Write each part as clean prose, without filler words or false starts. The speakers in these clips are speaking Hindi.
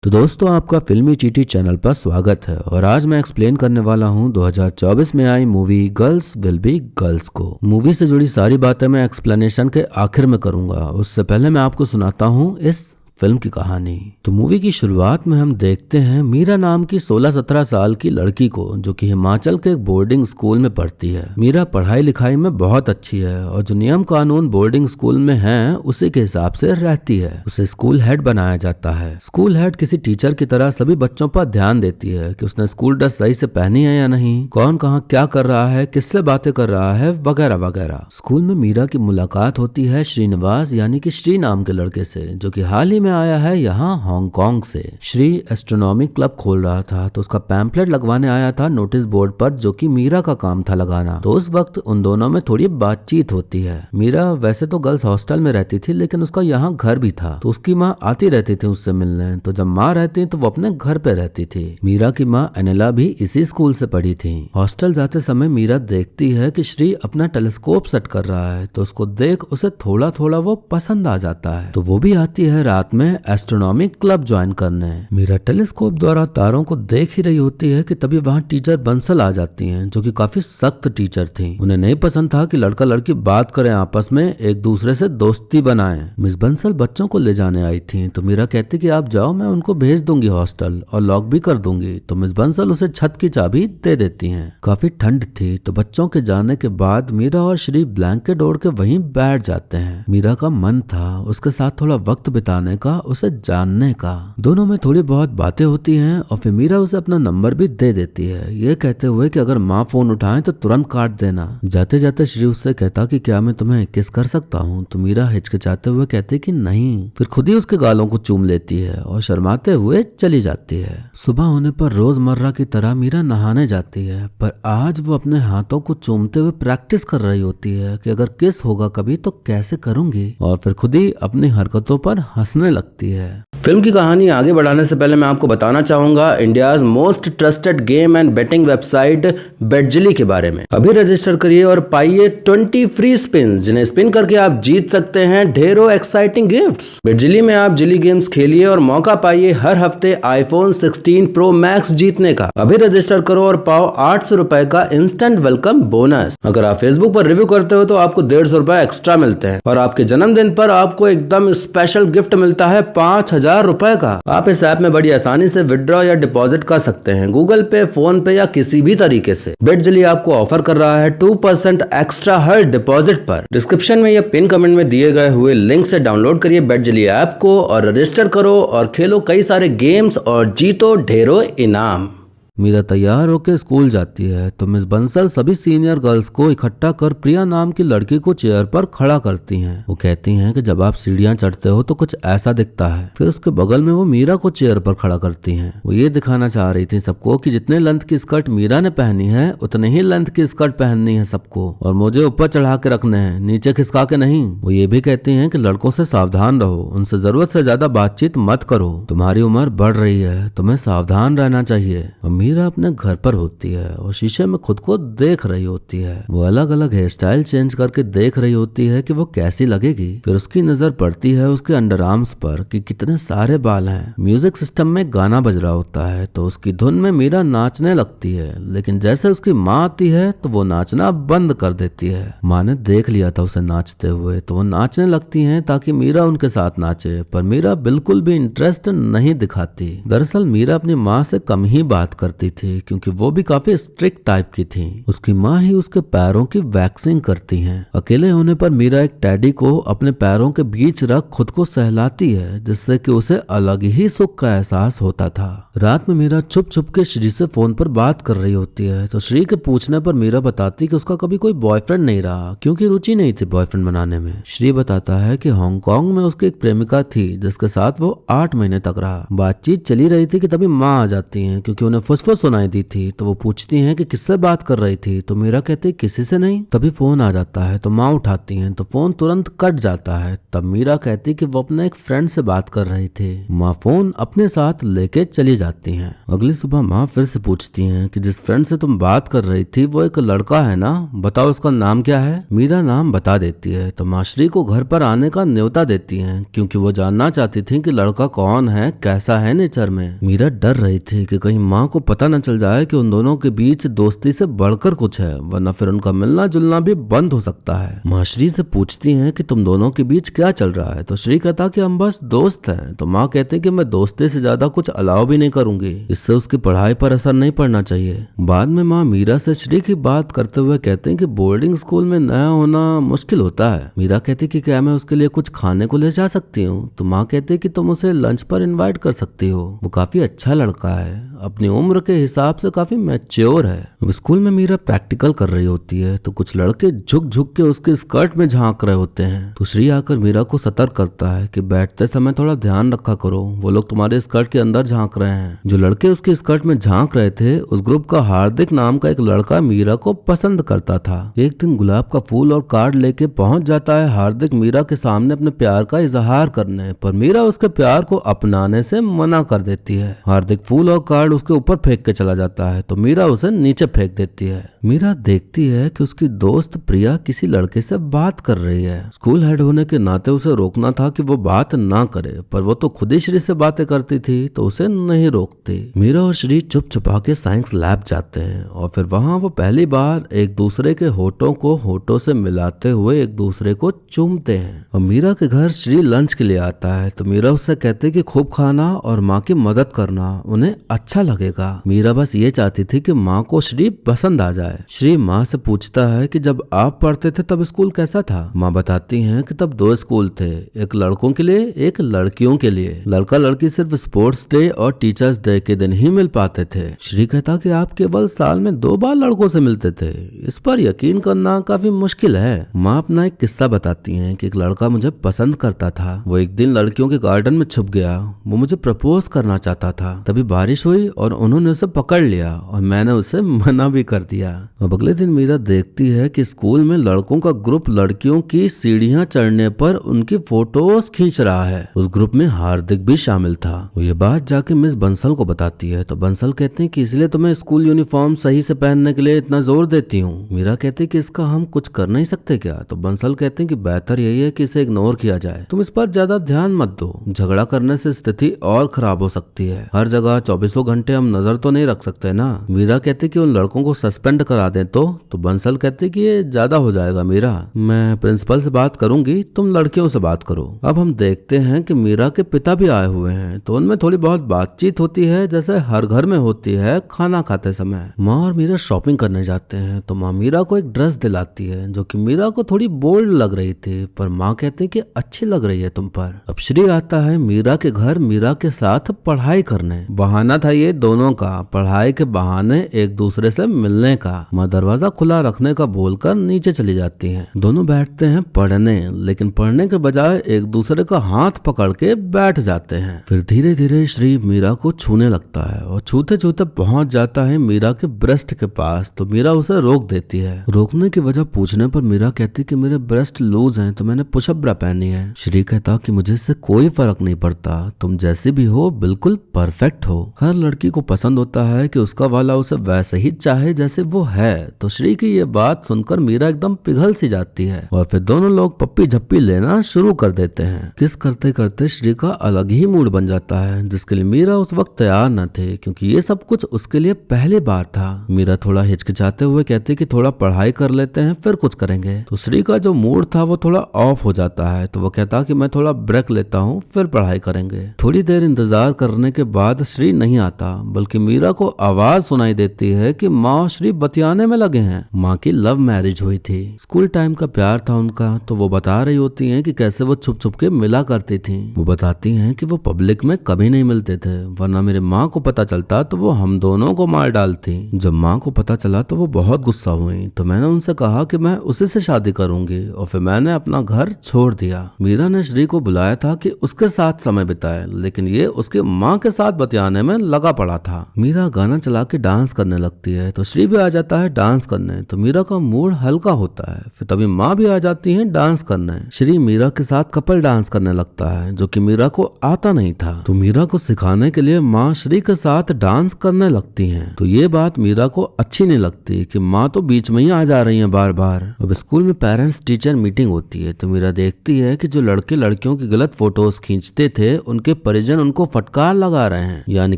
तो दोस्तों आपका फिल्मी चीटी चैनल पर स्वागत है और आज मैं एक्सप्लेन करने वाला हूं 2024 में आई movie Girls Will Be Girls को। मूवी से जुड़ी सारी बातें मैं एक्सप्लेनेशन के आखिर में करूंगा। उससे पहले मैं आपको सुनाता हूं इस फिल्म की कहानी। तो मूवी की शुरुआत में हम देखते हैं मीरा नाम की 16-17 साल की लड़की को, जो कि हिमाचल के एक बोर्डिंग स्कूल में पढ़ती है। मीरा पढ़ाई लिखाई में बहुत अच्छी है और जो नियम कानून बोर्डिंग स्कूल में हैं उसी के हिसाब से रहती है। उसे स्कूल हेड बनाया जाता है। स्कूल हेड किसी टीचर की तरह सभी बच्चों पर ध्यान देती है कि उसने स्कूल ड्रेस सही से पहनी है या नहीं, कौन कहाँ क्या कर रहा है, किससे बातें कर रहा है, वगैरह वगैरह। स्कूल में मीरा की मुलाकात होती है श्रीनिवास यानी कि श्री नाम के लड़के से, जो कि हाल ही में आया है यहाँ हांगकांग से। श्री एस्ट्रोनॉमी क्लब खोल रहा था तो उसका पैम्पलेट लगवाने आया था नोटिस बोर्ड पर, जो कि मीरा का काम था लगाना। तो उस वक्त उन दोनों में थोड़ी बातचीत होती है। मीरा वैसे तो गर्ल्स हॉस्टल में रहती थी, लेकिन उसका यहाँ घर भी था, तो उसकी माँ आती रहती थी उससे मिलने। तो जब माँ रहती तो वो अपने घर पे रहती थी। मीरा की माँ अनिला भी इसी स्कूल से पढ़ी थी। हॉस्टल जाते समय मीरा देखती है कि श्री अपना टेलीस्कोप सेट कर रहा है, तो उसको देख उसे थोड़ा थोड़ा वो पसंद आ जाता है। तो वो भी आती है रात में एस्ट्रोनॉमी क्लब ज्वाइन करने। मीरा टेलीस्कोप द्वारा तारों को देख ही रही होती है कि तभी वहाँ टीचर बंसल आ जाती हैं, जो कि काफी सख्त टीचर थी। उन्हें नहीं पसंद था कि लड़का लड़की बात करें, आपस में एक दूसरे से दोस्ती बनाएं। मिस बंसल बच्चों को ले जाने आई थी, तो मीरा कहती कि आप जाओ, मैं उनको भेज दूंगी हॉस्टल और लॉक भी कर दूंगी। तो मिस बंसल उसे छत की चाबी दे देती हैं। काफी ठंड थी, तो बच्चों के जाने के बाद मीरा और श्री ब्लैंकेट ओढ़ के वहीं बैठ जाते हैं। मीरा का मन था उसके साथ थोड़ा वक्त बिताने का, उसे जानने का। दोनों में थोड़ी बहुत बातें होती हैं और फिर मीरा उसे अपना नंबर भी दे देती है, ये कहते हुए कि अगर माँ फोन उठाएं तो तुरंत काट देना। जाते जाते श्री उससे कहता कि क्या मैं तुम्हें किस कर सकता हूँ, तो मीरा हिचकिचाते हुए कहती कि नहीं। फिर खुद ही उसके गालों को चूम लेती है और शर्माते हुए चली जाती है। सुबह होने पर रोजमर्रा की तरह मीरा नहाने जाती है, पर आज वो अपने हाथों को चूमते हुए प्रैक्टिस कर रही होती है कि अगर किस होगा कभी तो कैसे करूंगी, और फिर खुद ही अपनी हरकतों पर हंसने लगती है। फिल्म की कहानी आगे बढ़ाने से पहले मैं आपको बताना चाहूंगा India's most trusted game and betting website Betjili के बारे में। अभी रजिस्टर करिए और पाइए 20 फ्री स्पिन, जिन्हें स्पिन करके आप जीत सकते हैं ढेरों एक्साइटिंग गिफ्ट्स। बेटजिली में आप जिली गेम्स खेलिए और मौका पाइए हर हफ्ते आईफोन 16 प्रो मैक्स जीतने का। अभी रजिस्टर करो और पाओ 800 रुपए का इंस्टेंट वेलकम बोनस। अगर आप फेसबुक पर रिव्यू करते हो तो आपको 150 रुपए एक्स्ट्रा मिलते हैं और आपके जन्मदिन पर आपको एकदम स्पेशल गिफ्ट मिलता है 5000 रुपए का। आप इस ऐप में बड़ी आसानी से विड्रॉ या डिपॉजिट कर सकते हैं, गूगल पे, फोन पे या किसी भी तरीके से। बेटजिली आपको ऑफर कर रहा है 2% एक्स्ट्रा हर डिपॉजिट पर। डिस्क्रिप्शन में या पिन कमेंट में दिए गए हुए लिंक से डाउनलोड करिए बेटजिली ऐप को और रजिस्टर करो और खेलो कई सारे गेम्स और जीतो ढेरों इनाम। मीरा तैयार होकर स्कूल जाती है तो मिस बंसल सभी सीनियर गर्ल्स को इकट्ठा कर प्रिया नाम की लड़की को चेयर पर खड़ा करती हैं। वो कहती हैं कि जब आप सीढ़ियां चढ़ते हो तो कुछ ऐसा दिखता है। फिर उसके बगल में वो मीरा को चेयर पर खड़ा करती हैं। वो ये दिखाना चाह रही थी सबको कि जितने लेंथ की स्कर्ट मीरा ने पहनी है उतने ही लेंथ की स्कर्ट पहननी है सबको, और मुझे ऊपर चढ़ा के रखने हैं, नीचे खिसका के नहीं। वो ये भी कहती हैं कि लड़कों से सावधान रहो, उनसे जरूरत से ज्यादा बातचीत मत करो, तुम्हारी उम्र बढ़ रही है, तुम्हें सावधान रहना चाहिए। मीरा अपने घर पर होती है और शीशे में खुद को देख रही होती है। वो अलग अलग हेयर स्टाइल चेंज करके देख रही होती है कि वो कैसी लगेगी। फिर उसकी नजर पड़ती है उसके अंडर आर्म्स पर कि कितने सारे बाल हैं। म्यूजिक सिस्टम में गाना बज रहा होता है तो उसकी धुन में मीरा नाचने लगती है, लेकिन जैसे उसकी माँ आती है तो वो नाचना बंद कर देती है। माँ ने देख लिया था उसे नाचते हुए, तो वो नाचने लगती है ताकि मीरा उनके साथ नाचे, पर मीरा बिल्कुल भी इंटरेस्ट नहीं दिखाती। दरअसल मीरा अपनी माँ से कम ही बात करती थी, क्योंकि वो भी काफी स्ट्रिक्ट टाइप की थी। उसकी माँ ही उसके पैरों की वैक्सिंग करती हैं। अकेले होने पर मीरा एक टैडी को अपने पैरों के बीच रख खुद को सहलाती है, जिससे कि उसे अलग ही सुख का एहसास होता था। रात में मीरा छुप छुप के श्री से फोन पर बात कर रही होती है, तो श्री के पूछने पर मीरा बताती कि उसका कभी कोई बॉयफ्रेंड नहीं रहा, क्योंकि रुचि नहीं थी बॉयफ्रेंड बनाने में। श्री बताता है कि हांगकांग में उसकी एक प्रेमिका थी जिसके साथ वो 8 महीने तक रहा। बातचीत चली रही थी कि तभी माँ आ जाती है, क्योंकि उन्हें फुस वो सुनाई दी थी। तो वो पूछती हैं कि किससे बात कर रही थी। तो मीरा कहती किसी से नहीं। तभी फोन आ जाता है तो माँ उठाती हैं तो फोन तुरंत कट जाता है। तब मीरा कहती कि वो अपने एक फ्रेंड से बात कर रही थी। माँ फोन अपने साथ लेके चली जाती हैं। अगली सुबह माँ फिर से पूछती हैं कि जिस फ्रेंड से तुम बात कर रही थी वो एक लड़का है ना, बताओ उसका नाम क्या है। मीरा नाम बता देती है। तो माँ श्री को घर पर आने का न्योता देती हैं क्योंकि वो जानना चाहती थी कि लड़का कौन है, कैसा है नेचर में। मीरा डर रही थी कि कहीं माँ को पता न चल जाए कि उन दोनों के बीच दोस्ती से बढ़कर कुछ है, वरना फिर उनका मिलना जुलना भी बंद हो सकता है। माँ श्री से पूछती हैं कि तुम दोनों के बीच क्या चल रहा है। तो श्री कहता कि हम बस दोस्त हैं। तो माँ कहते हैं कि मैं दोस्ती से ज्यादा कुछ अलाउ भी नहीं करूंगी, इससे उसकी पढ़ाई पर असर नहीं पड़ना चाहिए। बाद में माँ मीरा से श्री की बात करते हुए कहते हैं कि बोर्डिंग स्कूल में नया होना मुश्किल होता है। मीरा कहती कि क्या मैं उसके लिए कुछ खाने को ले जा सकती हूँ। तो माँ कहती कि तुम उसे लंच पर इनवाइट कर सकती हो, वो काफी अच्छा लड़का है, अपनी उम्र के हिसाब से काफी मैच्योर है। अब स्कूल में मीरा प्रैक्टिकल कर रही होती है तो कुछ लड़के झुक झुक के उसके स्कर्ट में झांक रहे होते हैं। तो श्री आकर मीरा को सतर्क करता है कि बैठते समय थोड़ा ध्यान रखा करो, वो लोग तुम्हारे स्कर्ट के अंदर झांक रहे हैं। जो लड़के उसके स्कर्ट में झांक रहे थे उस ग्रुप का हार्दिक नाम का एक लड़का मीरा को पसंद करता था। एक दिन गुलाब का फूल और कार्ड लेके पहुंच जाता है हार्दिक मीरा के सामने अपने प्यार का इजहार करने, पर मीरा उसके प्यार को अपनाने से मना कर देती है। हार्दिक फूल और कार्ड उसके ऊपर फेंक के चला जाता है तो मीरा उसे नीचे फेंक देती है। मीरा देखती है कि उसकी दोस्त प्रिया किसी लड़के से बात कर रही है। स्कूल हेड होने के नाते उसे रोकना था कि वो बात ना करे, पर वो तो खुद ही श्री से बातें करती थी तो उसे नहीं रोकती। मीरा और श्री चुप छुपा के साइंस लैब जाते हैं और फिर वहां वो पहली बार एक दूसरे के होठों को होठों से मिलाते हुए एक दूसरे को चूमते हैं। और मीरा के घर श्री लंच के लिए आता है तो मीरा उससे कहती कि खूब खाना और माँ की मदद करना, उन्हें अच्छा लगेगा। मीरा बस ये चाहती थी कि माँ को श्री पसंद आ जाए। श्री माँ से पूछता है कि जब आप पढ़ते थे तब स्कूल कैसा था। माँ बताती हैं कि तब 2 स्कूल थे, एक लड़कों के लिए एक लड़कियों के लिए। लड़का लड़की सिर्फ स्पोर्ट्स डे और टीचर्स डे के दिन ही मिल पाते थे। श्री कहता कि आप केवल साल में 2 बार लड़कों से मिलते थे, इस पर यकीन करना काफी मुश्किल है। माँ अपना एक किस्सा बताती हैं कि एक लड़का मुझे पसंद करता था, वो एक दिन लड़कियों के गार्डन में छुप गया, वो मुझे प्रपोज करना चाहता था। तभी बारिश हुई और उन्होंने उसे पकड़ लिया और मैंने उसे मना भी कर दिया। अब अगले दिन मीरा देखती है कि स्कूल में लड़कों का ग्रुप लड़कियों की सीढ़ियां चढ़ने पर उनकी फोटोज खींच रहा है। उस ग्रुप में हार्दिक भी शामिल था। वो ये बात जाके मिस बंसल को बताती है तो बंसल कहते हैं कि इसलिए तो मैं स्कूल यूनिफॉर्म सही से पहनने के लिए इतना जोर देती हूँ। मीरा कहती है कि इसका हम कुछ कर नहीं सकते क्या। तो बंसल कहते हैं कि बेहतर यही है कि इसे इग्नोर किया जाए, तुम इस पर ज्यादा ध्यान मत दो, झगड़ा करने से स्थिति और खराब हो सकती है। हर जगह 24 घंटे हम नजर तो नहीं रख सकते ना। मीरा कहती कि उन लड़कों को सस्पेंड करा दें तो बंसल कहते कि ये ज्यादा हो जाएगा मीरा, मैं प्रिंसिपल से बात करूंगी, तुम लड़कियों से बात करो। अब हम देखते हैं कि मीरा के पिता भी आए हुए हैं तो उनमें थोड़ी बहुत बातचीत होती है जैसे हर घर में होती है खाना खाते समय। माँ और मीरा शॉपिंग करने जाते हैं तो माँ मीरा को एक ड्रेस दिलाती है जो कि मीरा को थोड़ी बोल्ड लग रही थी, पर माँ कहती है कि अच्छी लग रही है तुम पर। अब श्री आता है मीरा के घर मीरा के साथ पढ़ाई करने। बहाना था ये दोनों का, पढ़ाई के बहाने एक दूसरे से मिलने का। माँ दरवाजा खुला रखने का बोलकर नीचे चली जाती हैं। दोनों बैठते हैं पढ़ने, लेकिन पढ़ने के बजाय एक दूसरे का हाथ पकड़ के बैठ जाते हैं। फिर धीरे धीरे श्री मीरा को छूने लगता है और छूते छूते पहुंच जाता है मीरा के ब्रेस्ट के पास। तो मीरा उसे रोक देती है। रोकने की वजह पूछने पर मीरा कहती कि मेरे ब्रेस्ट लूज हैं तो मैंने पुशअप ब्रा पहनी है। श्री कहता कि मुझे इससे कोई फर्क नहीं पड़ता, तुम जैसी भी हो बिल्कुल परफेक्ट हो। हर लड़की को पसंद होता है कि उसका वाला उसे वैसे ही चाहे जैसे वो है। तो श्री की ये बात सुनकर मीरा एकदम पिघल सी जाती है और फिर दोनों लोग पप्पी झप्पी लेना शुरू कर देते हैं। किस करते करते श्री का अलग ही मूड बन जाता है जिसके लिए मीरा उस वक्त तैयार न थे, क्योंकि ये सब कुछ उसके लिए पहली बार था। मीरा थोड़ा हिचकिचाते हुए कहती कि थोड़ा पढ़ाई कर लेते हैं फिर कुछ करेंगे। तो श्री का जो मूड था वो थोड़ा ऑफ हो जाता है तो वो कहता कि मैं थोड़ा ब्रेक लेता हूँ फिर पढ़ाई करेंगे। थोड़ी देर इंतजार करने के बाद श्री नहीं आता, बल्कि मीरा को आवाज सुनाई देती है कि माँ श्री बतियाने में लगे हैं। माँ की लव मैरिज हुई थी, स्कूल टाइम का प्यार था उनका। तो वो बता रही होती हैं कि कैसे वो छुप छुप के मिला करती थी। वो बताती हैं कि वो पब्लिक में कभी नहीं मिलते थे, वरना मेरे माँ को पता चलता तो वो हम दोनों को मार डालती। जब माँ को पता चला तो वो बहुत गुस्सा हुई, तो मैंने उनसे कहा कि मैं उसी से शादी करूंगी और फिर मैंने अपना घर छोड़ दिया। मीरा ने श्री को बुलाया था कि उसके साथ समय बिताए, लेकिन ये उसके माँ के साथ बतियाने में लगा पड़ा था। मीरा गाना चला के डांस करने लगती है तो श्री भी आ जाता है डांस करने, तो मीरा का मूड हल्का होता है। फिर तभी माँ भी आ जाती है डांस करने। श्री मीरा के साथ कपल डांस करने लगता है जो कि मीरा को आता नहीं था, तो मीरा को सिखाने के लिए माँ श्री के साथ डांस करने लगती हैं। तो ये बात मीरा को अच्छी नहीं लगती कि माँ तो बीच में ही आ जा रही है बार बार। अब स्कूल में पेरेंट्स टीचर मीटिंग होती है तो मीरा देखती है कि जो लड़के लड़कियों की गलत फोटोज खींचते थे उनके परिजन उनको फटकार लगा रहे हैं, यानी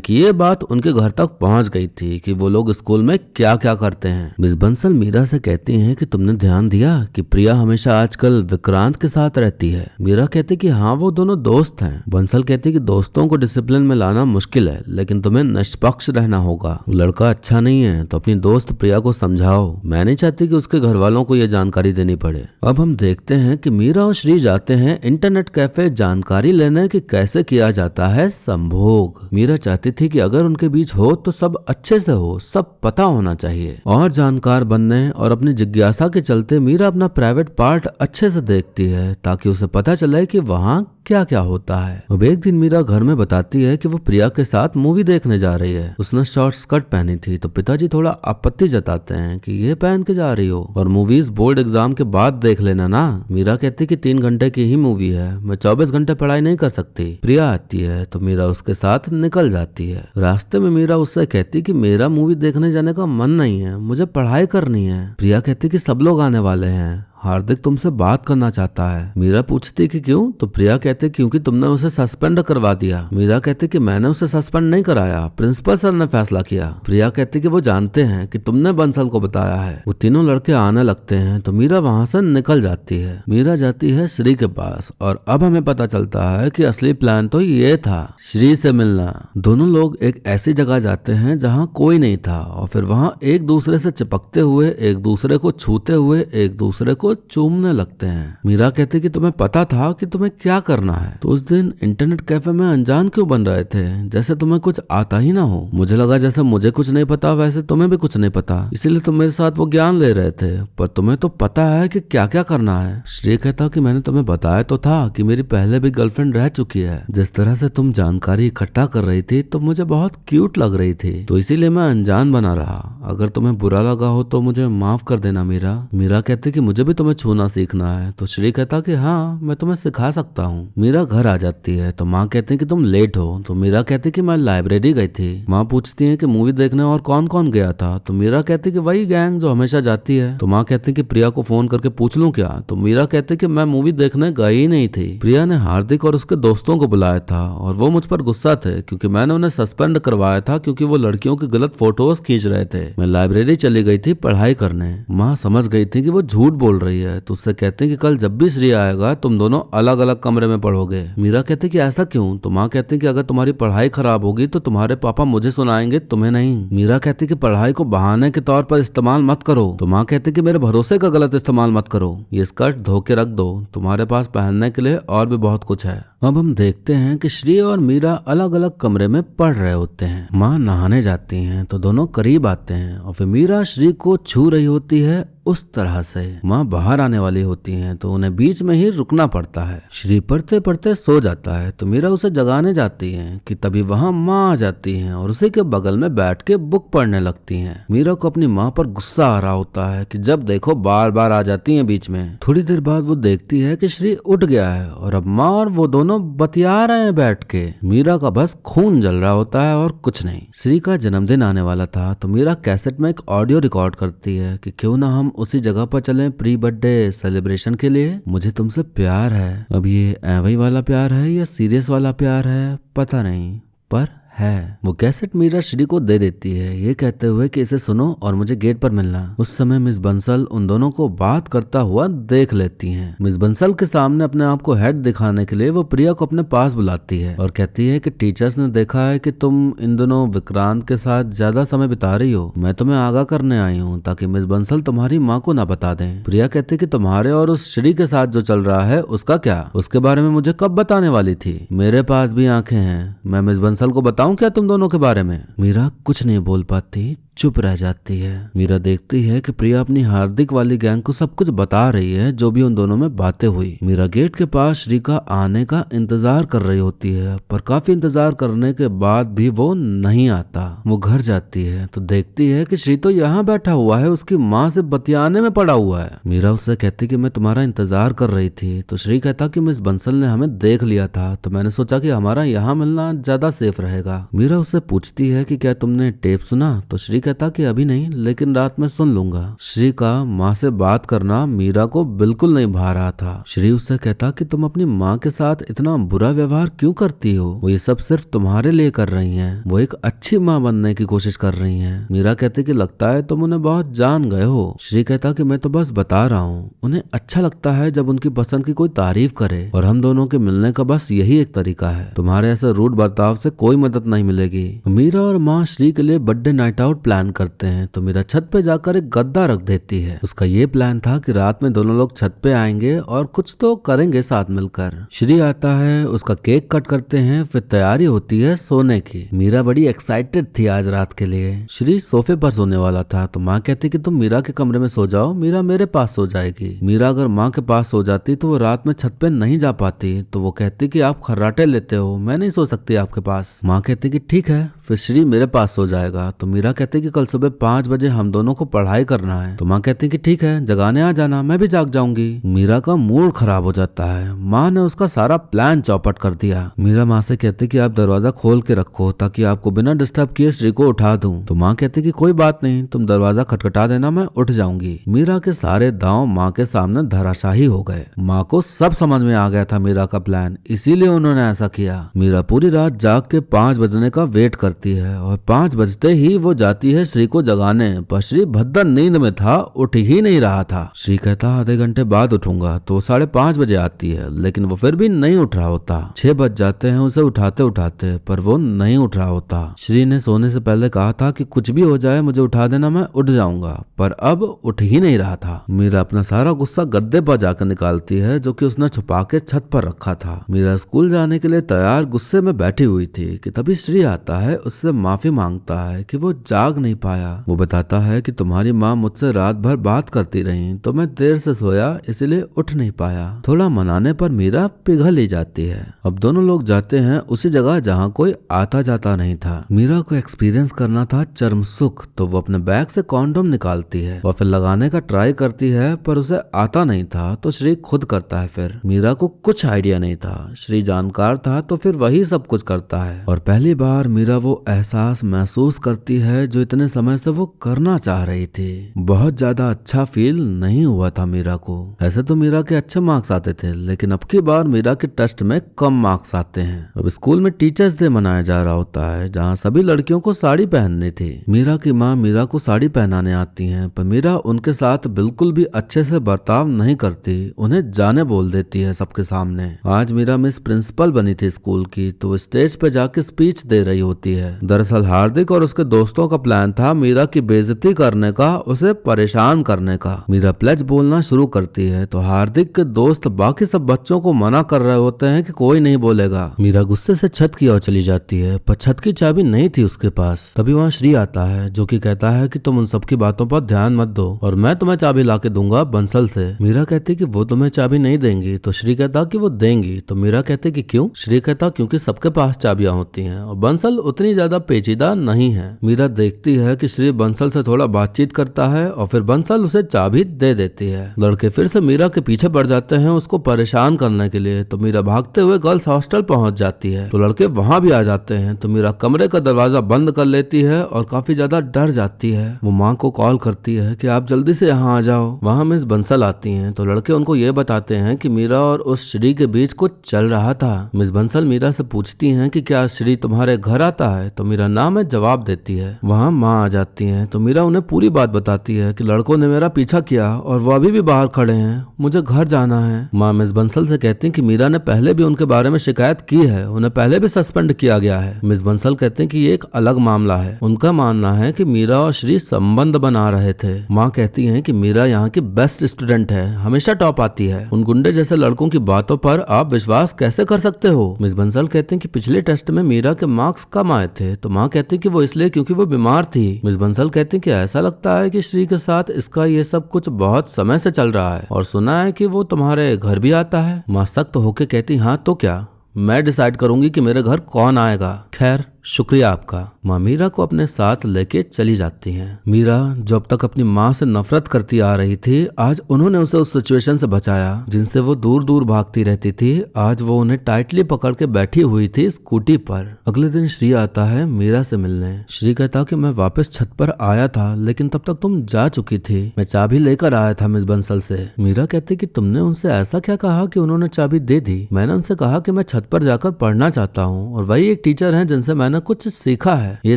कि ये बात उनके घर तक पहुंच गई थी कि वो लोग स्कूल में क्या क्या करते हैं। मिस बंसल मीरा से कहती हैं कि तुमने ध्यान दिया कि प्रिया हमेशा आजकल विक्रांत के साथ रहती है। मीरा कहती कि हाँ वो दोनों दोस्त हैं। बंसल कहती कि दोस्तों को डिसिप्लिन में लाना मुश्किल है लेकिन तुम्हें निष्पक्ष रहना होगा। वो लड़का अच्छा नहीं है तो अपनी दोस्त प्रिया को समझाओ। मैं नहीं चाहती कि उसके घर वालों को यह जानकारी देनी पड़े। अब हम देखते हैं कि मीरा और श्री जाते हैं इंटरनेट कैफे जानकारी लेने कि कैसे किया जाता है संभोग। मीरा चाहती थी कि अगर उनके बीच हो तो सब अच्छे से हो, सब पता होना चाहिए। और जानकार बनने और अपनी जिज्ञासा के चलते मीरा अपना प्राइवेट पार्ट अच्छे से देखती है ताकि उसे पता चले कि वहाँ क्या क्या होता है। अब एक दिन मीरा घर में बताती है कि वो प्रिया के साथ मूवी देखने जा रही है। उसने शॉर्ट स्कर्ट पहनी थी तो पिताजी थोड़ा आपत्ति जताते हैं कि ये पहन के जा रही हो और मूवीज बोर्ड एग्जाम के बाद देख लेना ना। मीरा कहती कि 3 घंटे की ही मूवी है, मैं 24 घंटे पढ़ाई नहीं कर सकती। प्रिया आती है तो मीरा उसके साथ निकल जाती है। रास्ते में मीरा उससे कहती कि मेरा मूवी देखने जाने का मन नहीं है, मुझे पढ़ाई करनी है। प्रिया कहती कि सब लोग आने वाले हैं, हार्दिक तुमसे बात करना चाहता है। मीरा पूछती कि क्यों, तो प्रिया कहते क्योंकि तुमने उसे सस्पेंड करवा दिया। मीरा कहती कि मैंने उसे सस्पेंड नहीं कराया, प्रिंसिपल सर ने फैसला किया। प्रिया कहती कि वो जानते हैं कि तुमने बंसल को बताया है। वो तीनों लड़के आने लगते हैं तो मीरा वहाँ से निकल जाती है। मीरा जाती है श्री के पास और अब हमें पता चलता है कि असली प्लान तो ये था, श्री से मिलना। दोनों लोग एक ऐसी जगह जाते हैं जहाँ कोई नहीं था और फिर वहाँ एक दूसरे से चिपकते हुए, एक दूसरे को छूते हुए, एक दूसरे को चूमने लगते हैं। मीरा कहती कि तुम्हें पता था कि तुम्हें क्या करना है, तो उस दिन इंटरनेट कैफे में अनजान क्यों बन रहे थे, जैसे तुम्हें कुछ आता ही ना हो। मुझे लगा जैसे मुझे कुछ नहीं पता वैसे तुम्हें भी कुछ नहीं पता, इसीलिए तुम मेरे साथ वो ज्ञान ले रहे थे, पर तुम्हें तो पता है कि क्या क्या करना है। श्री कहता कि मैंने तुम्हें बताया तो था कि मेरी पहले भी गर्लफ्रेंड रह चुकी है। जिस तरह से तुम जानकारी इकट्ठा कर रही थी तो मुझे बहुत क्यूट लग रही थी, तो इसीलिए मैं अनजान बना रहा। अगर तुम्हें बुरा लगा हो तो मुझे माफ कर देना मीरा। मीरा कहती कि मुझे भी तुम्हें छूना सीखना है, तो श्री कहता कि हाँ मैं तुम्हें सिखा सकता हूँ। मीरा घर आ जाती है तो माँ कहती है कि तुम लेट हो, तो मीरा कहती कि मैं लाइब्रेरी गई थी। माँ पूछती है कि मूवी देखने और कौन कौन गया था, तो मीरा कहती कि वही गैंग जो हमेशा जाती है। तो माँ कहती कि प्रिया को फोन करके पूछ लूं क्या, तो मीरा कहती कि मैं मूवी देखने गई नहीं थी। प्रिया ने हार्दिक और उसके दोस्तों को बुलाया था और वो मुझ पर गुस्सा थे क्योंकि मैंने उन्हें सस्पेंड करवाया था क्योंकि वो लड़कियों की गलत फोटोज खींच रहे थे। मैं लाइब्रेरी चली गई थी पढ़ाई करने। माँ समझ गई थी कि वो झूठ बोल रही है, तो उससे कहते हैं कि कल जब भी श्री आएगा तुम दोनों अलग अलग कमरे में पढ़ोगे। मीरा कहती कि ऐसा क्यों, तो माँ कहती कि अगर तुम्हारी पढ़ाई खराब होगी तो तुम्हारे पापा मुझे सुनाएंगे, तुम्हें नहीं। मीरा कहती कि पढ़ाई को बहाने के तौर पर इस्तेमाल मत करो, तो माँ कहती कि मेरे भरोसे का गलत इस्तेमाल मत करो। ये स्कर्ट धो के रख दो, तुम्हारे पास पहनने के लिए और भी बहुत कुछ है। अब हम देखते हैं कि श्री और मीरा अलग अलग कमरे में पढ़ रहे होते हैं। माँ नहाने जाती हैं तो दोनों करीब आते हैं और फिर मीरा श्री को छू रही होती है उस तरह से। माँ बाहर आने वाली होती हैं तो उन्हें बीच में ही रुकना पड़ता है। श्री पढ़ते पढ़ते सो जाता है तो मीरा उसे जगाने जाती है कि तभी वहाँ माँ आ जाती हैं और उसी के बगल में बैठ के बुक पढ़ने लगती हैं। मीरा को अपनी माँ पर गुस्सा आ रहा होता है कि जब देखो बार बार आ जाती हैं बीच में। थोड़ी देर बाद वो देखती है कि श्री उठ गया है और अब माँ और वो दोनों बतिया रहे हैं बैठ के। मीरा का बस खून जल रहा होता है और कुछ नहीं। श्री का जन्मदिन आने वाला था तो मीरा कैसेट में एक ऑडियो रिकॉर्ड करती है कि क्यों ना हम उसी जगह पर चलें प्री बर्थडे सेलिब्रेशन के लिए। मुझे तुमसे प्यार है। अब ये एवं वाला प्यार है या सीरियस वाला प्यार है पता नहीं, पर है। वो कैसेट मीरा श्री को दे देती है ये कहते हुए कि इसे सुनो और मुझे गेट पर मिलना। उस समय मिस बंसल उन दोनों को बात करता हुआ देख लेती हैं। मिस बंसल के सामने अपने आप को हेड दिखाने के लिए वो प्रिया को अपने पास बुलाती है और कहती है कि टीचर्स ने देखा है कि तुम इन दोनों विक्रांत के साथ ज्यादा समय बिता रही हो। मैं तुम्हें आगाह करने आई हूँ ताकि मिस बंसल तुम्हारी माँ को ना बता दें। प्रिया कहती कि तुम्हारे और उस श्री के साथ जो चल रहा है उसका क्या, उसके बारे में मुझे कब बताने वाली थी। मेरे पास भी आंखें हैं, मैं मिस बंसल को बताऊं क्या तुम दोनों के बारे में। मीरा कुछ नहीं बोल पाती, चुप रह जाती है। मीरा देखती है कि प्रिया अपनी हार्दिक वाली गैंग को सब कुछ बता रही है, जो भी उन दोनों में बातें हुई। मीरा गेट के पास श्री का आने का इंतजार कर रही होती है, पर काफी इंतजार करने के बाद भी वो नहीं आता। वो घर जाती है तो देखती है कि श्री तो यहाँ बैठा हुआ है, उसकी माँ से बतियाने में पड़ा हुआ है। मीरा उससे कहती कि मैं तुम्हारा इंतजार कर रही थी, तो श्री कहता कि मिस बंसल ने हमें देख लिया था, तो मैंने सोचा कि हमारा यहाँ मिलना ज्यादा सेफ रहेगा। मीरा उससे पूछती है कि क्या तुमने टेप सुना, तो श्री कहता कि अभी नहीं, लेकिन रात में सुन लूंगा। श्री का माँ से बात करना मीरा को बिल्कुल नहीं भा रहा था। श्री उससे कहता कि तुम अपनी माँ के साथ इतना बुरा व्यवहार क्यों करती हो, वो ये सब सिर्फ तुम्हारे लिए कर रही हैं, वो एक अच्छी माँ बनने की कोशिश कर रही हैं। मीरा कहती कि लगता है तुम उन्हें बहुत जान गए हो। श्री कहता कि मैं तो बस बता रहा हूँ, उन्हें अच्छा लगता है जब उनकी पसंद की कोई तारीफ करे, और हम दोनों के मिलने का बस यही एक तरीका है, तुम्हारे ऐसे रूड बर्ताव से कोई मदद नहीं मिलेगी। मीरा और माँ श्री के लिए बर्थडे नाइट आउट प्लान करते हैं, तो मीरा छत पे जाकर एक गद्दा रख देती है। उसका ये प्लान था कि रात में दोनों लोग छत पे आएंगे और कुछ तो करेंगे साथ मिलकर। श्री आता है, उसका केक कट करते हैं, फिर तैयारी होती है सोने की। मीरा बड़ी एक्साइटेड थी आज रात के लिए। श्री सोफे पर सोने वाला था, तो माँ कहती कि तुम मीरा के कमरे में सो जाओ, मीरा मेरे पास सो जाएगी। मीरा अगर माँ के पास सो जाती तो वो रात में छत पे नहीं जा पाती, तो वो कहती कि आप खर्राटे लेते हो, मैं नहीं सो सकती आपके पास। माँ कहती कि ठीक है, फिर श्री मेरे पास सो जाएगा। तो मीरा कहती कि कल सुबह 5 बजे हम दोनों को पढ़ाई करना है। तो माँ कहती कि ठीक है, जगाने आ जाना, मैं भी जाग जाऊंगी। मीरा का मूड खराब हो जाता है, माँ ने उसका सारा प्लान चौपट कर दिया। मीरा माँ से कहती कि आप दरवाजा खोल के रखो ताकि आपको बिना डिस्टर्ब किए श्री को उठा दूं। तो माँ कहती कि कोई बात नहीं, तुम दरवाजा खटखटा देना, मैं उठ जाऊंगी। मीरा के सारे दांव माँ के सामने धराशाही हो गए। माँ को सब समझ में आ गया था मीरा का प्लान, इसीलिए उन्होंने ऐसा किया। मीरा पूरी रात जाग के 5 बजने का वेट करती है, और 5 बजते ही वो जाती है श्री को जगाने, पर श्री भद्दा नींद में था, उठ ही नहीं रहा था। श्री कहता आधे घंटे बाद उठूंगा, तो वो 5:30 बजे आती है, लेकिन वो फिर भी नहीं उठ रहा होता। 6 बज जाते हैं उसे उठाते उठाते, पर वो नहीं उठ रहा होता। श्री ने सोने से पहले कहा था कि कुछ भी हो जाए मुझे उठा देना, मैं उठ जाऊंगा, पर अब उठ ही नहीं रहा था। मीरा अपना सारा गुस्सा गद्दे पर जाकर निकालती है, जो कि उसने छुपा के छत पर रखा था। मीरा स्कूल जाने के लिए तैयार गुस्से में बैठी हुई थी कि तभी श्री आता है, उससे माफी मांगता है कि वो जाग नहीं पाया। वो बताता है कि तुम्हारी माँ मुझसे रात भर बात करती रही, तो मैं देर से सोया, इसलिए उठ नहीं पाया। थोड़ा मनाने पर मीरा पिघल ही जाती है। अब दोनों लोग जाते हैं उसी जगह जहाँ कोई आता जाता नहीं था। मीरा को एक्सपीरियंस करना था चरम सुख, तो वो अपने बैग से कॉन्डोम निकालती है और फिर लगाने का ट्राई करती है, पर उसे आता नहीं था, तो श्री खुद करता है। फिर मीरा को कुछ आइडिया नहीं था, श्री जानकार था, तो फिर वही सब कुछ करता है, और पहली बार मीरा वो एहसास महसूस करती है जो इतने समय से वो करना चाह रही थी। बहुत ज्यादा अच्छा फील नहीं हुआ था मीरा को। ऐसे तो मीरा के अच्छे मार्क्स आते थे, लेकिन अब की बार मीरा के टेस्ट में कम मार्क्स आते हैं। अब स्कूल में टीचर्स डे मनाया जा रहा होता है, जहाँ सभी लड़कियों को साड़ी पहननी थी। मीरा की माँ मीरा को साड़ी पहनाने आती हैं, पर मीरा उनके साथ बिल्कुल भी अच्छे से बर्ताव नहीं करती, उन्हें जाने बोल देती है सबके सामने। आज मीरा मिस प्रिंसिपल बनी थी स्कूल की, तो वो स्टेज पे जाके स्पीच दे रही होती है। दरअसल हार्दिक और उसके दोस्तों का प्लान था मीरा की बेइज्जती करने का, उसे परेशान करने का। मीरा प्लेज बोलना शुरू करती है, तो हार्दिक के दोस्त बाकी सब बच्चों को मना कर रहे होते हैं कि कोई नहीं बोलेगा। मीरा गुस्से से छत की ओर चली जाती है, पर छत की चाबी नहीं थी उसके पास। तभी वहाँ श्री आता है, जो कि कहता है कि तुम उन सबकी बातों पर ध्यान मत दो, और मैं तुम्हें चाबी लाके दूंगा बंसल से। मीरा कहती कि वो तुम्हें चाबी नहीं देंगी, तो श्री कहता कि वो देंगी। तो मीरा कहती कि क्यों? श्री कहता क्योंकि सबके पास चाबियां होती हैं, और बंसल उतनी ज्यादा पेचीदा नहीं है। मीरा देखती है कि श्री बंसल से थोड़ा बातचीत करता है, और फिर बंसल उसे चाबी दे देती है। लड़के फिर से मीरा के पीछे पड़ जाते हैं उसको परेशान करने के लिए, तो मीरा भागते हुए गर्ल्स हॉस्टल पहुंच जाती है। तो लड़के वहां भी आ जाते हैं, तो मीरा कमरे का दरवाजा बंद कर लेती है और काफी ज्यादा डर जाती है। वो माँ को कॉल करती है कि आप जल्दी से यहाँ आ जाओ। वहाँ मिस बंसल आती हैं, तो लड़के उनको ये बताते हैं कि मीरा और उस श्री के बीच कुछ चल रहा था। मिस बंसल मीरा से पूछती हैं कि क्या श्री तुम्हारे घर आता है, तो मीरा ना में जवाब देती है। वहाँ माँ आ जाती हैं, तो मीरा उन्हें पूरी बात बताती है कि लड़कों ने मेरा पीछा किया और वो अभी भी बाहर खड़े हैं, मुझे घर जाना है। माँ मिस बंसल से कहती हैं कि मीरा ने पहले भी उनके बारे में शिकायत की है, उन्हें पहले भी सस्पेंड किया गया है। मिस बंसल कहते हैं कि ये एक अलग मामला है, उनका मानना है कि मीरा और श्री संबंध बना रहे थे। माँ कहती हैं कि मीरा यहाँ की बेस्ट स्टूडेंट है, हमेशा टॉप आती है, उन गुंडे जैसे लड़कों की बातों पर आप विश्वास कैसे कर सकते हो? मिस बंसल कहते हैं कि पिछले टेस्ट में मीरा के मार्क्स कम आए थे, तो माँ कहती है कि वो इसलिए क्योंकि वो बीमार थी। मिस बंसल कहती कि ऐसा लगता है कि श्री के साथ इसका ये सब कुछ बहुत समय से चल रहा है और सुना है कि वो तुम्हारे घर भी आता है। माँ सख्त होके कहती हाँ तो क्या, मैं डिसाइड करूंगी कि मेरे घर कौन आएगा। खैर शुक्रिया आपका। माँ मीरा को अपने साथ लेके चली जाती हैं। मीरा जो अब तक अपनी माँ से नफरत करती आ रही थी, आज उन्होंने उसे उस सिचुएशन से बचाया जिनसे वो दूर दूर भागती रहती थी। आज वो उन्हें टाइटली पकड़ के बैठी हुई थी स्कूटी पर। अगले दिन श्री आता है मीरा से मिलने। श्री कहता कि मैं वापस छत पर आया था लेकिन तब तक तुम जा चुकी थी। मैं चाबी लेकर आया था मिस बंसल से। मीरा कहती कि तुमने उनसे ऐसा क्या कहा कि उन्होंने चाबी दे दी। मैंने उनसे कहा कि मैं छत पर जाकर पढ़ना चाहता हूँ और वही एक टीचर है जिनसे मैंने कुछ सीखा है। ये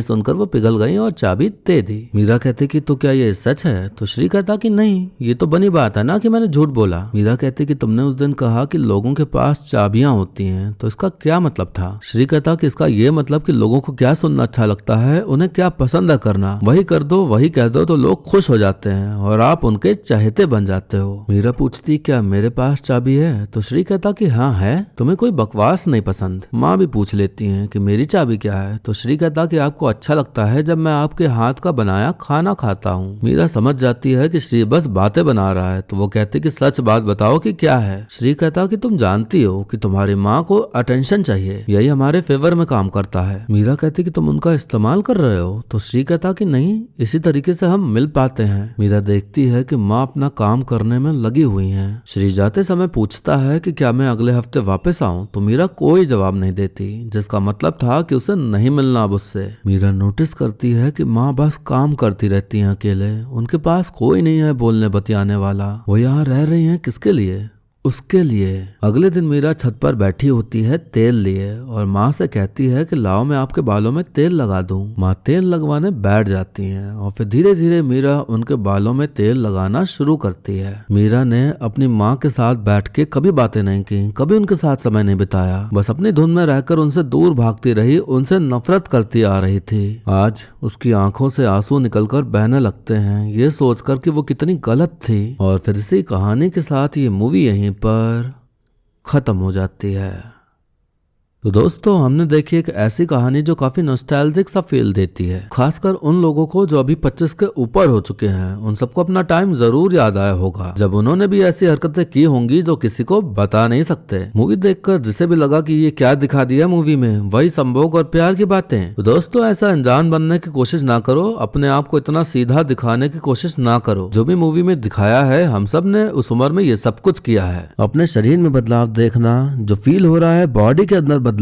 सुनकर वो पिघल गई और चाबी दे दी। मीरा कहती कि तो क्या ये सच है। तो श्री कहता कि नहीं, ये तो बनी बात है ना कि मैंने झूठ बोला। मीरा कहती कि तुमने उस दिन कहा कि लोगों के पास चाबियां होती हैं, तो इसका क्या मतलब था। श्री कहता कि इसका ये मतलब कि लोगों को क्या सुनना अच्छा लगता है, उन्हें क्या पसंद है करना, वही कर दो, वही कह दो तो लोग खुश हो जाते हैं और आप उनके चहेते बन जाते हो। मीरा पूछती क्या मेरे पास चाबी है। तो श्री कहता कि हाँ है, तुम्हें कोई बकवास नहीं पसंद। माँ भी पूछ लेती है कि मेरी चाबी क्या है। तो श्री कहता कि आपको अच्छा लगता है जब मैं आपके हाथ का बनाया खाना खाता हूँ। मीरा समझ जाती है कि श्री बस बातें बना रहा है, तो वो कहती कि सच बात बताओ कि क्या है। श्री कहता कि तुम जानती हो कि तुम्हारी माँ को अटेंशन चाहिए, यही हमारे फेवर में काम करता है। मीरा कहती कि तुम उनका इस्तेमाल कर रहे हो। तो श्री कहता कि नहीं, इसी तरीके से हम मिल पाते हैं। मीरा देखती है कि माँ अपना काम करने में लगी हुई है। श्री जाते समय पूछता है कि क्या मैं अगले हफ्ते वापस आऊँ। तो मीरा कोई जवाब नहीं देती, जिसका मतलब था कि उसे नहीं मिलना अब उससे। मीरा नोटिस करती है कि माँ बस काम करती रहती हैं अकेले, उनके पास कोई नहीं है बोलने बतियाने वाला। वो यहाँ रह रही हैं किसके लिए, उसके लिए। अगले दिन मीरा छत पर बैठी होती है तेल लिए और माँ से कहती है कि लाओ मैं आपके बालों में तेल लगा दूं। माँ तेल लगवाने बैठ जाती हैं और फिर धीरे धीरे मीरा उनके बालों में तेल लगाना शुरू करती है। मीरा ने अपनी माँ के साथ बैठ के कभी बातें नहीं की, कभी उनके साथ समय नहीं बिताया, बस अपनी धुन में रहकर उनसे दूर भागती रही, उनसे नफरत करती आ रही थी। आज उसकी आंखों से आंसू निकलकर बहने लगते हैं, ये सोचकर कि वो कितनी गलत थी। और फिर इसी कहानी के साथ ये मूवी यहीं पर खत्म हो जाती है। तो दोस्तों हमने देखी एक ऐसी कहानी जो काफी नॉस्टैल्जिक सा फील देती है, खासकर उन लोगों को जो अभी 25 के ऊपर हो चुके हैं। उन सबको अपना टाइम जरूर याद आया होगा जब उन्होंने भी ऐसी हरकतें की होंगी जो किसी को बता नहीं सकते। मूवी देखकर जिसे भी लगा कि ये क्या दिखा दिया मूवी में, वही संभोग और प्यार की बातें। तो दोस्तों ऐसा अनजान बनने की कोशिश ना करो, अपने आप को इतना सीधा दिखाने की कोशिश ना करो। जो भी मूवी में दिखाया है हम सब ने उस उम्र में ये सब कुछ किया है। अपने शरीर में बदलाव देखना, जो फील हो रहा है बॉडी के अंदर बदलाव,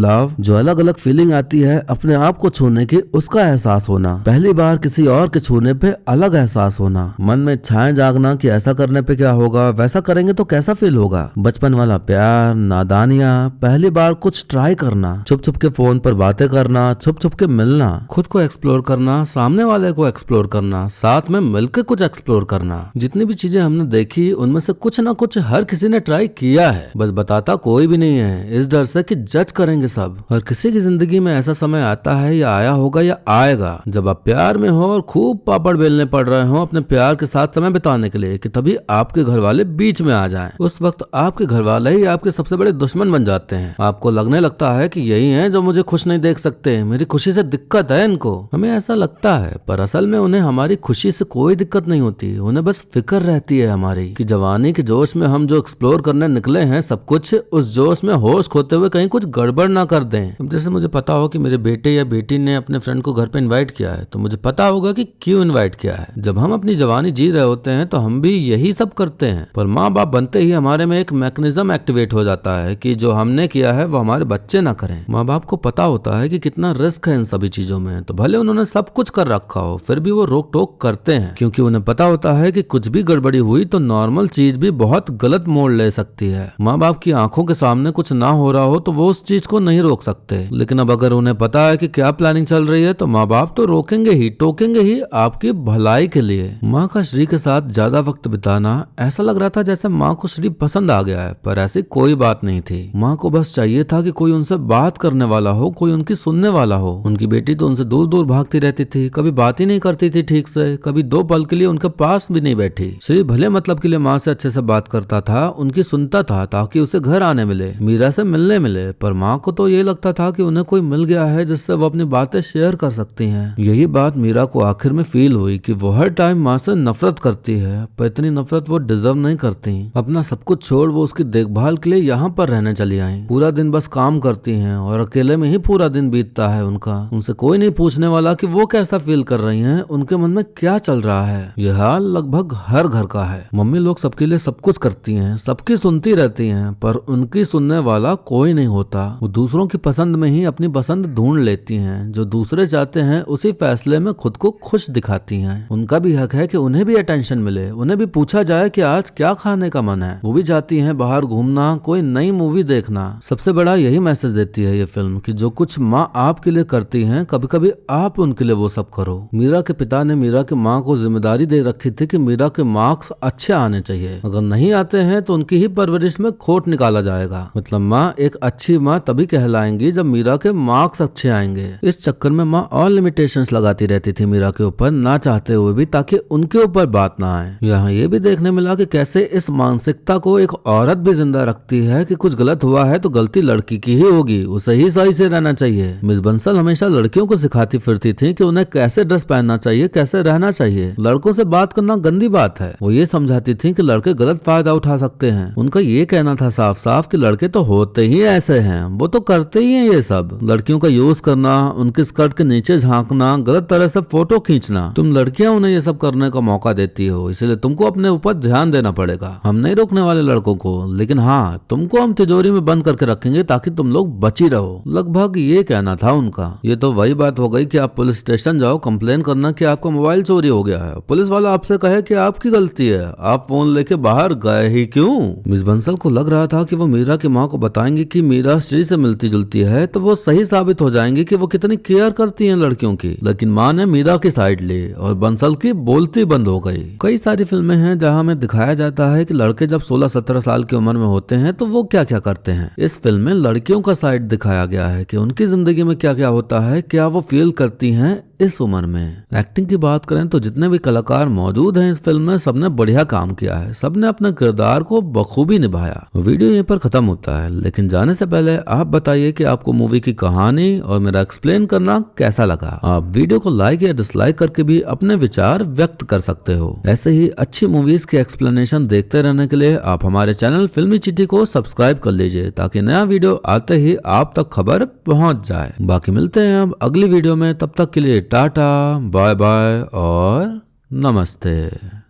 जो अलग अलग फीलिंग आती है अपने आप को छूने की, उसका एहसास होना, पहली बार किसी और के छूने पे अलग एहसास होना, मन में इच्छाएं जागना कि ऐसा करने पे क्या होगा, वैसा करेंगे तो कैसा फील होगा, बचपन वाला प्यार, नादानियां, पहली बार कुछ ट्राई करना, छुप छुप के फोन पर बातें करना, छुप छुप के मिलना, खुद को एक्सप्लोर करना, सामने वाले को एक्सप्लोर करना, साथ में मिलकर कुछ एक्सप्लोर करना। जितनी भी चीजें हमने देखी उनमें से कुछ ना कुछ हर किसी ने ट्राई किया है, बस बताता कोई भी नहीं है, इस डर से कि जज करेंगे सब। और किसी की जिंदगी में ऐसा समय आता है या आया होगा या आएगा जब आप प्यार में हो और खूब पापड़ बेलने पड़ रहे हो अपने प्यार के साथ समय बिताने के लिए, कि तभी आपके घर वाले बीच में आ जाएं। उस वक्त आपके घर वाले ही आपके सबसे बड़े दुश्मन बन जाते हैं। आपको लगने लगता है कि यही है जो मुझे खुश नहीं देख सकते, मेरी खुशी से दिक्कत है इनको। हमें ऐसा लगता है पर असल में उन्हें हमारी खुशी से कोई दिक्कत नहीं होती, उन्हें बस फिक्र रहती है हमारी कि जवानी के जोश में हम जो एक्सप्लोर करने निकले हैं सब कुछ, उस जोश में होश खोते हुए कहीं कुछ गड़बड़ ना कर दें। जैसे मुझे पता हो कि मेरे बेटे या बेटी ने अपने फ्रेंड को घर पे इनवाइट किया है, तो मुझे पता होगा कि क्यों इनवाइट किया है। जब हम अपनी जवानी जी रहे होते हैं तो हम भी यही सब करते हैं, पर माँ बाप बनते ही हमारे में एक मैकेनिज्म एक्टिवेट हो जाता है कि जो हमने किया है वो हमारे बच्चे ना करें। माँ बाप को पता होता है कि कितना रिस्क है इन सभी चीजों में, तो भले उन्होंने सब कुछ कर रखा हो फिर भी वो रोक टोक करते हैं, क्योंकि उन्हें पता होता है कि कुछ भी गड़बड़ी हुई तो नॉर्मल चीज भी बहुत गलत मोड़ ले सकती है। माँ बाप की आंखों के सामने कुछ ना हो रहा हो तो वो उस चीज को नहीं रोक सकते, लेकिन अब अगर उन्हें पता है कि क्या प्लानिंग चल रही है तो माँ बाप तो रोकेंगे ही, टोकेंगे ही आपकी भलाई के लिए। माँ का श्री के साथ ज्यादा वक्त बिताना, ऐसा लग रहा था जैसे माँ को श्री पसंद आ गया है, पर ऐसी कोई बात नहीं थी। माँ को बस चाहिए था कि कोई उनसे बात करने वाला हो, कोई उनकी सुनने वाला हो। उनकी बेटी तो उनसे दूर दूर भागती रहती थी, कभी बात ही नहीं करती थी ठीक से, कभी दो पल के लिए उनके पास भी नहीं बैठी। श्री भले मतलब के लिए माँ से अच्छे से बात करता था, उनकी सुनता था ताकि उसे घर आने मिले, मीरा से मिलने मिले, पर माँ को तो ये लगता था कि उन्हें कोई मिल गया है जिससे वो अपनी बातें शेयर कर सकती हैं। यही बात मीरा को आखिर में फील हुई कि वो हर टाइम माँ से नफरत करती है, पर इतनी नफरत वो डिजर्व नहीं करती। अपना सब कुछ छोड़ वो उसकी देखभाल के लिए यहाँ पर रहने चली आई। पूरा दिन बस काम करती हैं और अकेले में ही पूरा दिन बीतता है उनका। उनसे कोई नहीं पूछने वाला कि वो कैसा फील कर रही हैं, उनके मन में क्या चल रहा है। यह हाल लगभग हर घर का है। मम्मी लोग सबके लिए सब कुछ करती हैं, सबकी सुनती रहती हैं, पर उनकी सुनने वाला कोई नहीं होता। वो दूसरों की पसंद में ही अपनी पसंद ढूंढ लेती हैं। जो दूसरे चाहते हैं उसी फैसले में खुद को खुश दिखाती हैं। उनका भी हक है कि उन्हें भी अटेंशन मिले, उन्हें भी पूछा जाए कि आज क्या खाने का मन है। वो भी चाहती हैं बाहर घूमना, कोई नई मूवी देखना। सबसे बड़ा यही मैसेज देती है ये फिल्म कि जो कुछ माँ आपके लिए करती हैं, कभी कभी आप उनके लिए वो सब करो। मीरा के पिता ने मीरा के माँ को जिम्मेदारी दे रखी थी कि मीरा के मार्क्स अच्छे आने चाहिए। अगर नहीं आते हैं तो उनकी ही परवरिश में खोट निकाला जाएगा। मतलब माँ एक अच्छी माँ तभी कहलाएंगी जब मीरा के मार्क्स अच्छे आएंगे। इस चक्कर में माँ और लिमिटेशंस लगाती रहती थी मीरा के ऊपर, ना चाहते हुए भी, ताकि उनके ऊपर बात ना आए। यहाँ ये भी देखने मिला कि कैसे इस मानसिकता को एक औरत भी जिंदा रखती है कि कुछ गलत हुआ है तो गलती लड़की की ही होगी, उसे ही सही से रहना चाहिए। मिस बंसल हमेशा लड़कियों को सिखाती फिरती थी कि उन्हें कैसे ड्रेस पहनना चाहिए, कैसे रहना चाहिए। लड़कों से बात करना गंदी बात है। वो ये समझाती थी कि लड़के गलत फायदा उठा सकते हैं। उनका ये कहना था साफ साफ कि लड़के तो होते ही ऐसे हैं, वो तो करते ही हैं ये सब। लड़कियों का यूज करना, उनकी स्कर्ट के नीचे झांकना, गलत तरह से फोटो खींचना। तुम लड़कियां उन्हें ये सब करने का मौका देती हो, इसलिए तुमको अपने ऊपर ध्यान देना पड़ेगा। हम नहीं रोकने वाले लड़कों को, लेकिन हाँ, तुमको हम तिजोरी में बंद करके रखेंगे ताकि तुम लोग बची रहो। लगभग ये कहना था उनका। ये तो वही बात हो गई कि आप पुलिस स्टेशन जाओ कंप्लेन करना कि आपका मोबाइल चोरी हो गया है। पुलिस वाला आपसे कहे कि आपकी गलती है, आप फोन लेके बाहर गए ही क्यों? मिस बंसल को लग रहा था कि वो मीरा की माँ को बताएंगी कि मीरा श्री से मिलती जुलती है तो वो सही साबित हो जाएंगी कि वो कितनी केयर करती हैं लड़कियों की। लेकिन माँ ने मीरा की साइड ली और बंसल की बोलती बंद हो गई। कई सारी फिल्में हैं जहाँ हमें दिखाया जाता है कि लड़के जब 16-17 साल की उम्र में होते हैं तो वो क्या क्या करते हैं। इस फिल्म में लड़कियों का साइड दिखाया गया है कि उनकी जिंदगी में क्या क्या होता है, क्या वो फील करती हैं इस उम्र में। एक्टिंग की बात करें तो जितने भी कलाकार मौजूद हैं इस फिल्म में, सबने बढ़िया काम किया है। सबने अपने किरदार को बखूबी निभाया। वीडियो यहीं पर खत्म होता है, लेकिन जाने से पहले आप बताइए कि आपको मूवी की कहानी और मेरा एक्सप्लेन करना कैसा लगा। आप वीडियो को लाइक या डिसलाइक करके भी अपने विचार व्यक्त कर सकते हो। ऐसे ही अच्छी मूवीज के एक्सप्लेनेशन देखते रहने के लिए आप हमारे चैनल फिल्मी चिट्ठी को सब्सक्राइब कर लीजिए, ताकि नया वीडियो आते ही आप तक खबर पहुंच जाए। बाकी मिलते हैं अब अगली वीडियो में, तब तक के लिए टाटा, बाय बाय और नमस्ते।